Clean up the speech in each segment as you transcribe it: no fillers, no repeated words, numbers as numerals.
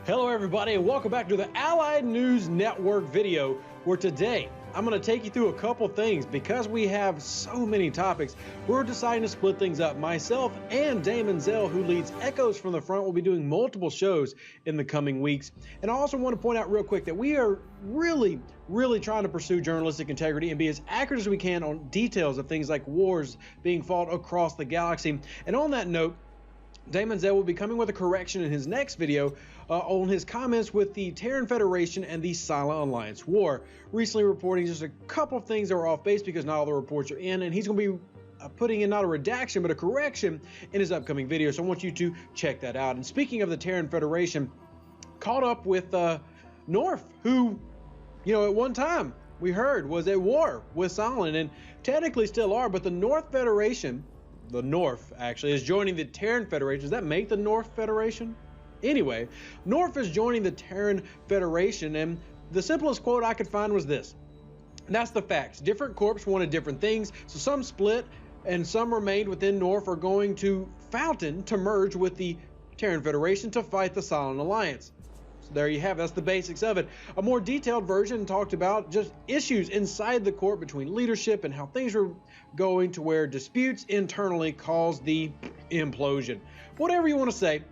Hello everybody and welcome back to the Allied News Network video, where today I'm going to take you through a couple things. Because we have so many topics, we're deciding to split things up. Myself and Daemonxel, who leads Echoes from the Front, will be doing multiple shows in the coming weeks. And I also want to point out real quick that we are really trying to pursue journalistic integrity and be as accurate as we can on details of things like wars being fought across the galaxy. And on that note, Daemonxel will be coming with a correction in his next video on his comments with the Terran Federation and the Silent Alliance War, recently reporting just a couple of things that were off base because not all the reports are in, and he's going to be putting in not a redaction but a correction in his upcoming video, so I want you to check that out. And speaking of the Terran Federation, caught up with NORF, who, you know, at one time we heard was at war with Silent, and technically still are, but the North Federation, the NORF actually, is joining the Terran Federation. Does that make the NORF Federation? Anyway, NORF is joining the Terran Federation, and the simplest quote I could find was this. And that's the facts. Different corps wanted different things, so some split and some remained within NORF are going to Fountain to merge with the Terran Federation to fight the Silent Alliance. So there you have it. That's the basics of it. A more detailed version talked about just issues inside the corps between leadership and how things were going to where disputes internally caused the implosion. Whatever you want to say,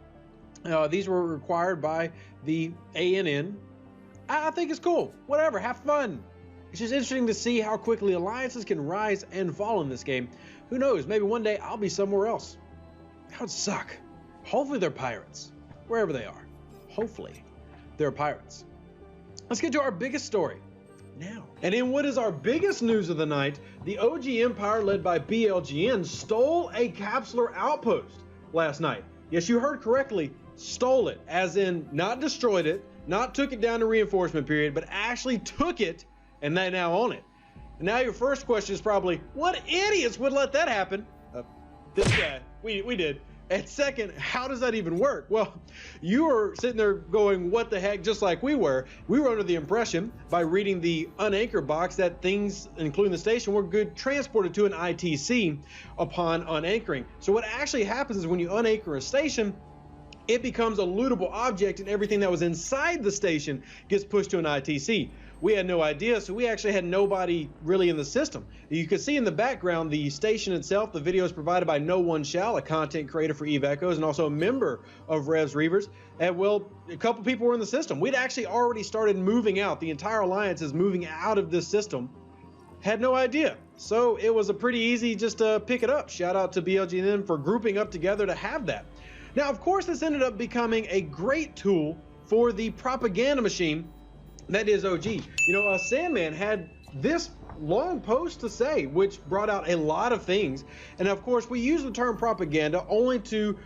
these were required by the A.N.N. I think it's cool. Whatever, have fun. It's just interesting to see how quickly alliances can rise and fall in this game. Who knows, maybe one day I'll be somewhere else. That would suck. Hopefully they're pirates, wherever they are. Hopefully they're pirates. Let's get to our biggest story now. And in what is our biggest news of the night, the OG Empire led by BLGN stole a capsular outpost last night. Yes, you heard correctly, stole it, as in not destroyed it, not took it down to reinforcement period, but actually took it and they now own it. And now your first question is probably, what idiots would let that happen? This guy, we did. And second, how does that even work? Well, you were sitting there going, what the heck, just like we were. We were under the impression by reading the unanchor box that things, including the station, were transported to an ITC upon unanchoring. So what actually happens is when you unanchor a station, it becomes a lootable object and everything that was inside the station gets pushed to an ITC. We had no idea, so we actually had nobody really in the system. You can see in the background the station itself. The video is provided by No One Shall, a content creator for Eve Echoes and also a member of Revs Reavers. And well, a couple people were in the system. We'd actually already started moving out. The entire alliance is moving out of this system. Had no idea. So it was a pretty easy just to pick it up. Shout out to BLGN for grouping up together to have that. Now, of course, this ended up becoming a great tool for the propaganda machine that is OG. You know, Sandman had this long post to say, which brought out a lot of things. And of course, we use the term propaganda only to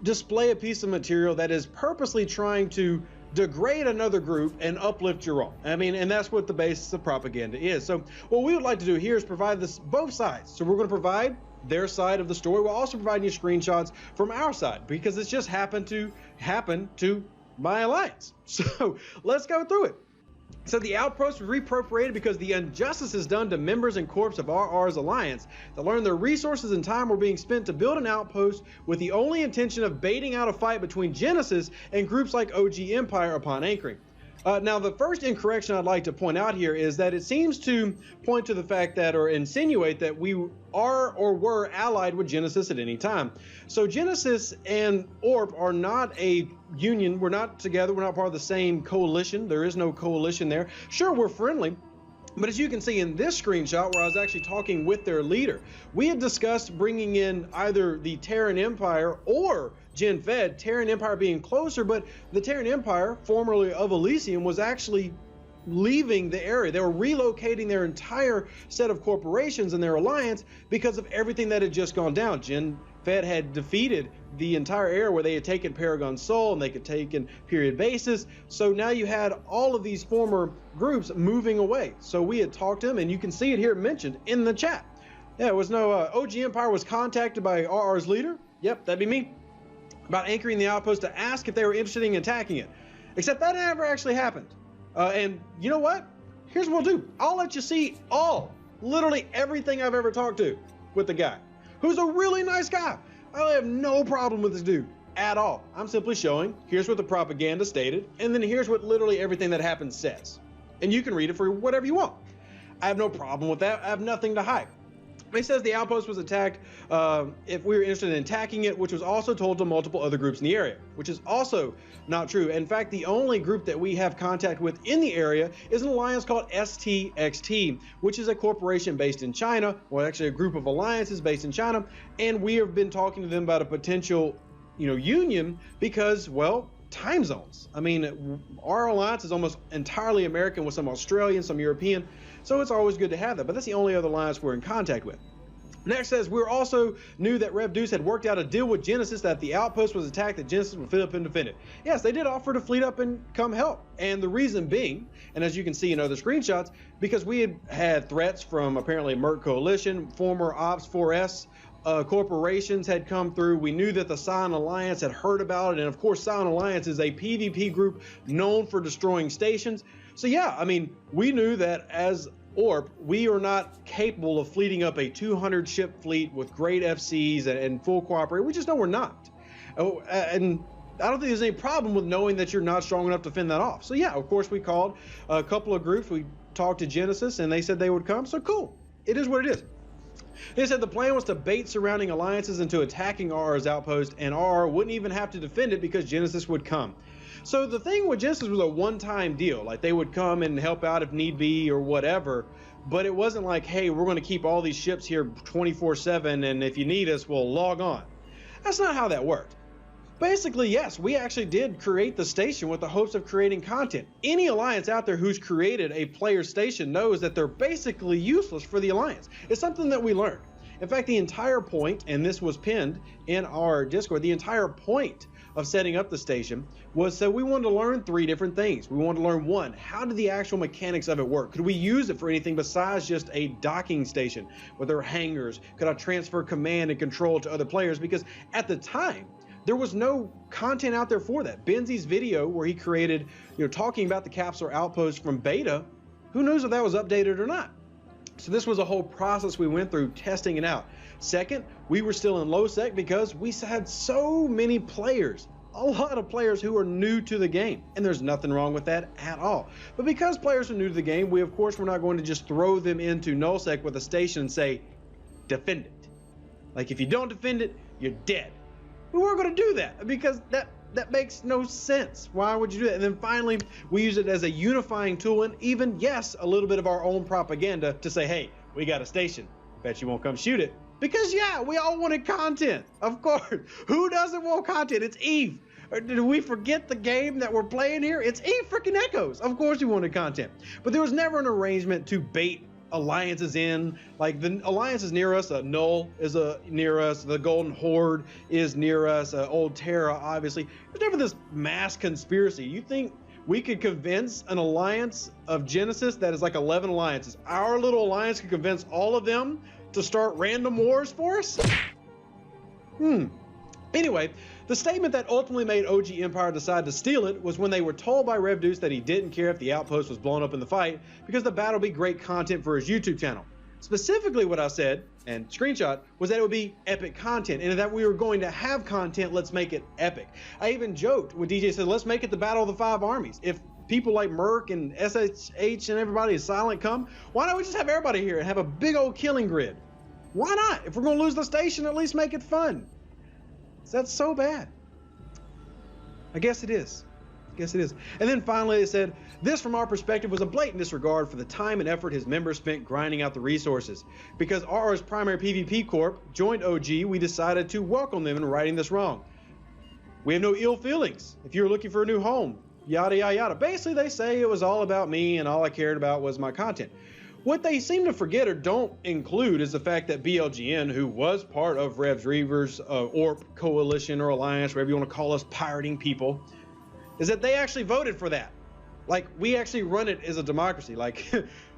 display a piece of material that is purposely trying to degrade another group and uplift your own. I mean, and that's what the basis of propaganda is. So what we would like to do here is provide this both sides. So we're going to provide their side of the story. We'll also provide you screenshots from our side because it's just happened to my alliance. So let's go through it. So the outpost was reappropriated because the injustice is done to members and corps of RR's alliance that learned their resources and time were being spent to build an outpost with the only intention of baiting out a fight between Genesis and groups like OG Empire upon anchoring. Now, the first incorrection I'd like to point out here is that it seems to point to the fact that, or insinuate that we are or were allied with Genesis at any time. So Genesis and ORP are not a union. We're not together. We're not part of the same coalition. There is no coalition there. Sure, we're friendly. But as you can see in this screenshot where I was actually talking with their leader, we had discussed bringing in either the Terran Empire or Gen Fed, Terran Empire being closer, but the Terran Empire, formerly of Elysium, was actually leaving the area. They were relocating their entire set of corporations and their alliance because of everything that had just gone down. Gen Fed had defeated the entire area where they had taken Paragon Sol and they could take in period basis. So now you had all of these former groups moving away. So we had talked to them, and you can see it here mentioned in the chat. Yeah, it was no OG Empire was contacted by RR's leader. Yep, that'd be me. About anchoring the outpost to ask if they were interested in attacking it. Except that never actually happened. And you know what? Here's what we'll do. I'll let you see literally everything I've ever talked to with the guy, who's a really nice guy. I have no problem with this dude. at all. I'm simply showing, here's what the propaganda stated, and then here's what literally everything that happened says. And you can read it for whatever you want. I have no problem with that. I have nothing to hide. It says the outpost was attacked if we were interested in attacking it, which was also told to multiple other groups in the area, which is also not true. In fact, the only group that we have contact with in the area is an alliance called STXT, which is a corporation based in China, well, actually a group of alliances based in China, and we have been talking to them about a potential, union because, well, time zones. I mean, our alliance is almost entirely American with some Australian, some European, so it's always good to have that, but that's the only other alliance we're in contact with. Next says, we also knew that Rev Deuce had worked out a deal with Genesis that the outpost was attacked, that Genesis would fleet up and defend it. Yes, they did offer to fleet up and come help. And the reason being, and as you can see in other screenshots, because we had threats from apparently Merc Coalition, former Ops 4S corporations had come through. We knew that the Silent Alliance had heard about it. And of course, Silent Alliance is a PvP group known for destroying stations. So yeah, I mean, we knew that as ORP, we are not capable of fleeting up a 200 ship fleet with great FCs and full cooperation. We just know we're not. And I don't think there's any problem with knowing that you're not strong enough to fend that off. So yeah, of course, we called a couple of groups. We talked to Genesis and they said they would come. So cool. It is what it is. They said the plan was to bait surrounding alliances into attacking RR's outpost, and RR wouldn't even have to defend it because Genesis would come. So the thing with Genesis was a one-time deal. Like, they would come and help out if need be or whatever, but it wasn't like, hey, we're going to keep all these ships here 24/7, and if you need us, we'll log on. That's not how that worked. Basically, yes, we actually did create the station with the hopes of creating content. Any alliance out there who's created a player station knows that they're basically useless for the alliance. It's something that we learned. In fact, the entire point, and this was pinned in our Discord, the entire point of setting up the station was that we wanted to learn three different things. We wanted to learn, one, how did the actual mechanics of it work? Could we use it for anything besides just a docking station? Were there hangars? Could I transfer command and control to other players? Because at the time, there was no content out there for that. Benzi's video where he created, talking about the capsular outpost from beta, who knows if that was updated or not? So this was a whole process we went through testing it out. Second, we were still in low sec because we had so many players, a lot of players who are new to the game, and there's nothing wrong with that at all. But because players are new to the game, we of course we're not going to just throw them into null sec with a station and say, defend it. Like, if you don't defend it, you're dead. We weren't going to do that because that makes no sense. Why would you do that? And then finally, we use it as a unifying tool, and even, yes, a little bit of our own propaganda to say, hey, we got a station. Bet you won't come shoot it. Because, yeah, we all wanted content. Of course. Who doesn't want content? It's Eve. Or did we forget the game that we're playing here? It's Eve freaking Echoes. Of course we wanted content. But there was never an arrangement to bait alliances in. Like, the alliance is near us. Null is near us. The Golden Horde is near us. Old Terra, obviously. There's never this mass conspiracy. You think we could convince an alliance of Genesis that is like 11 alliances? Our little alliance could convince all of them to start random wars for us? Anyway, the statement that ultimately made OG Empire decide to steal it was when they were told by Rev Deuce that he didn't care if the outpost was blown up in the fight because the battle would be great content for his YouTube channel. Specifically what I said, and screenshot, was that it would be epic content, and that we were going to have content, let's make it epic. I even joked with DJ, said, let's make it the Battle of the Five Armies. If people like Merc and SHH and everybody is silent come, why don't we just have everybody here and have a big old killing grid? Why not? If we're going to lose the station, at least make it fun. That's so bad. I guess it is. And then finally it said, this from our perspective was a blatant disregard for the time and effort his members spent grinding out the resources. Because RR's primary PvP corp joined OG, we decided to welcome them in righting this wrong. We have no ill feelings. If you're looking for a new home, yada, yada, yada. Basically, they say it was all about me and all I cared about was my content. What they seem to forget or don't include is the fact that BLGN, who was part of Rev's Reavers, ORP coalition or alliance, whatever you want to call us, pirating people, is that they actually voted for that. Like, we actually run it as a democracy. Like,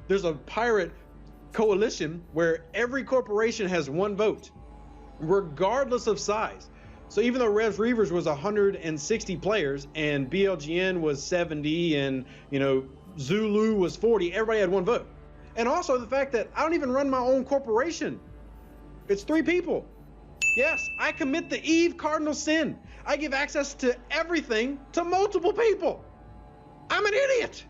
there's a pirate coalition where every corporation has one vote, regardless of size. So even though Rev's Reavers was 160 players and BLGN was 70 and, Zulu was 40, everybody had one vote. And also the fact that I don't even run my own corporation. It's 3 people. Yes, I commit the Eve cardinal sin. I give access to everything to multiple people. I'm an idiot.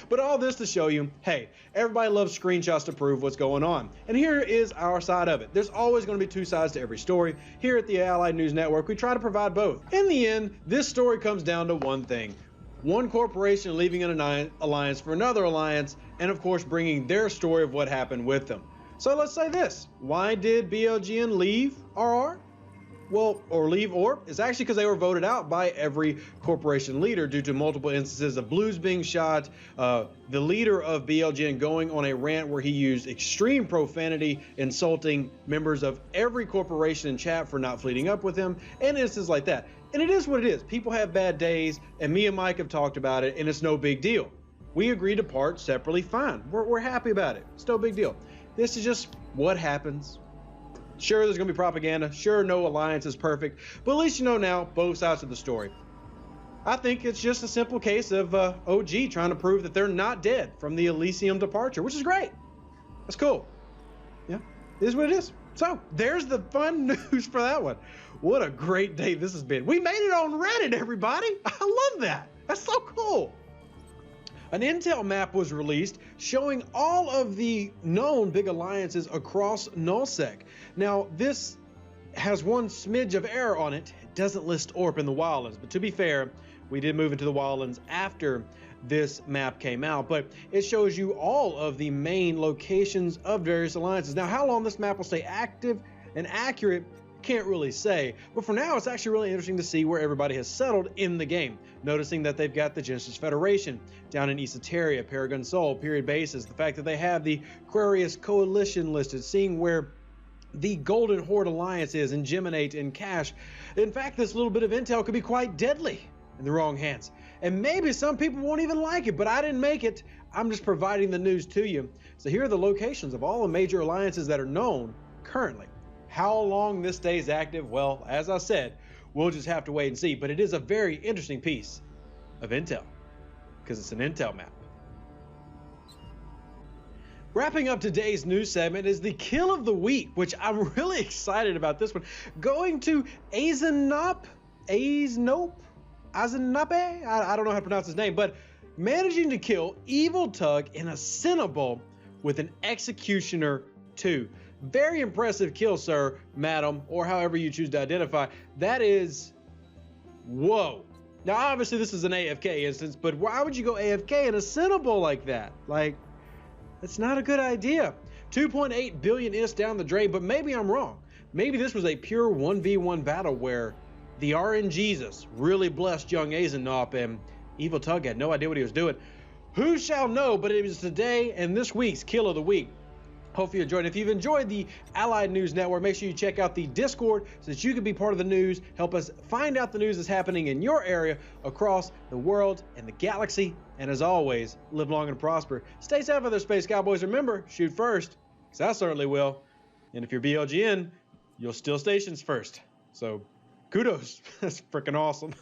But all this to show you, hey, everybody loves screenshots to prove what's going on. And here is our side of it. There's always going to be two sides to every story. Here at the Allied News Network, we try to provide both. In the end, this story comes down to one thing. One corporation leaving an alliance for another alliance, and of course bringing their story of what happened with them. So let's say this. Why did BLGN leave RR? Well, or leave ORP? It's actually because they were voted out by every corporation leader due to multiple instances of blues being shot, the leader of BLGN going on a rant where he used extreme profanity, insulting members of every corporation in chat for not fleeting up with him, and instances like that. And it is what it is. People have bad days, and me and Mike have talked about it, and it's no big deal. We agreed to part separately, fine. We're happy about it. It's no big deal. This is just what happens. Sure, there's going to be propaganda. Sure, no alliance is perfect. But at least you know now both sides of the story. I think it's just a simple case of OG trying to prove that they're not dead from the Elysium departure, which is great. That's cool. Yeah, it is what it is. So there's the fun news for that one. What a great day this has been. We made it on Reddit, everybody. I love that. That's so cool. An intel map was released showing all of the known big alliances across Null Sec. Now, this has one smidge of error on it. It doesn't list ORP in the wildlands, but to be fair, we did move into the wildlands after this map came out, but it shows you all of the main locations of various alliances. Now, how long this map will stay active and accurate, can't really say, but for now it's actually really interesting to see where everybody has settled in the game. Noticing that they've got the Genesis Federation down in Esoteria, Paragon Sol, period bases, the fact that they have the Aquarius Coalition listed, seeing where the Golden Horde Alliance is in Geminate and Cash. In fact, this little bit of intel could be quite deadly in the wrong hands. And maybe some people won't even like it, but I didn't make it. I'm just providing the news to you. So here are the locations of all the major alliances that are known currently. How long this stays active, well, as I said, we'll just have to wait and see. But it is a very interesting piece of intel, because it's an intel map. Wrapping up today's news segment is the kill of the week, which I'm really excited about this one. Going to Azenape? I don't know how to pronounce his name, but managing to kill Evil Tug in a Cinnabal with an Executioner 2. Very impressive kill, sir, madam, or however you choose to identify. That is, whoa. Now, obviously, this is an AFK instance, but why would you go AFK in a Cinnabal like that? Like, that's not a good idea. 2.8 billion is down the drain, but maybe I'm wrong. Maybe this was a pure 1v1 battle where the RNGesus really blessed young Azenape and Evil Tug had no idea what he was doing. Who shall know, but it was today and this week's kill of the week. Hope you enjoyed it. If you've enjoyed the Allied News Network, make sure you check out the Discord so that you can be part of the news. Help us find out the news that's happening in your area, across the world, and the galaxy. And as always, live long and prosper. Stay safe out there, Space Cowboys. Remember, shoot first, because I certainly will. And if you're BLGN, you'll steal stations first. So kudos. That's freaking awesome.